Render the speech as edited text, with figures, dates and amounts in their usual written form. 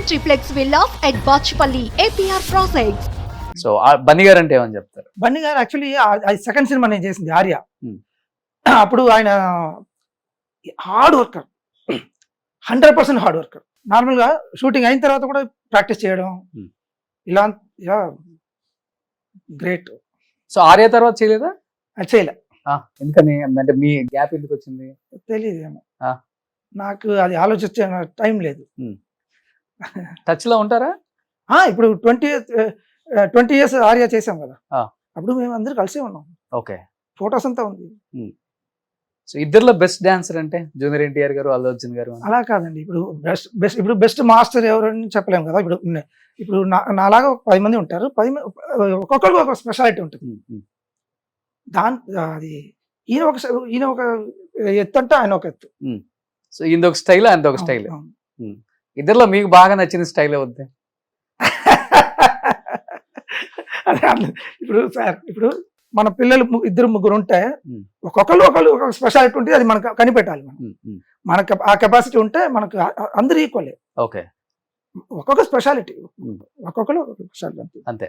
triplex villas at Bachpalli, APR Projects. So Bunny గారు అంటే ఏమని చెప్తారు? బన్నీ గారు యాక్చువల్లీ సెకండ్ సినిమా నేను చేసింది ఆర్య. Hmm. అప్పుడు ఆయన హార్డ్ వర్కర్, 100% హార్డ్ వర్కర్. నార్మల్గా షూటింగ్ అయిన తర్వాత కూడా ప్రాక్టీస్ చేయడం Hmm. ఇలా గ్రేట్. సో ఆర్య తర్వాత చేయలేదా? అది చేయలే, ఎందుకని, అంటే మీ గ్యాప్ ఎందుకు వచ్చింది? తెలియదేమో, Ah. నాకు అది ఆలోచించే టైం లేదు. టచ్ లో ఉంటారా? ఇప్పుడు 20 years ఆర్య చేసాం కదా, Ah. అప్పుడు మేము అందరూ కలిసే ఉన్నాం, ఓకే. ఫొటోస్ అంతా ఉంది. సో ఇద్దరులో బెస్ట్ డాన్సర్ అంటే జూనియర్ ఎన్టీఆర్ గారు, అల్లు అర్జున్ గారు. అలా కాదండి, ఇప్పుడు బెస్ట్ మాస్టర్ ఎవరని చెప్పలేము కదా. ఇప్పుడు నాలాగా 10 మంది ఉంటారు, ఒక్కొక్కరికి ఒక స్పెషాలిటీ ఉంటుంది. అది ఈయన ఒక ఎత్తు అంటే ఆయన ఒక ఎత్తు. సో ఈయన ఒక స్టైల్, ఆయన ఒక స్టైల్. ఇద్దరులో మీకు బాగా నచ్చిన స్టైల్ అవుద్ది? ఇప్పుడు మన పిల్లలు ఇద్దరు ముగ్గురు ఉంటే ఒక్కొక్కరు ఒక స్పెషాలిటీ ఉంటుంది, అది మనకు కనిపెట్టాలి. మనకు ఆ కెపాసిటీ ఉంటే మనకు అందరు ఈక్వలే. ఓకే. ఒక్కొక్క స్పెషాలిటీ, ఒక్కొక్కరు ఒక్కొక్క స్పెషాలిటీ అంతే.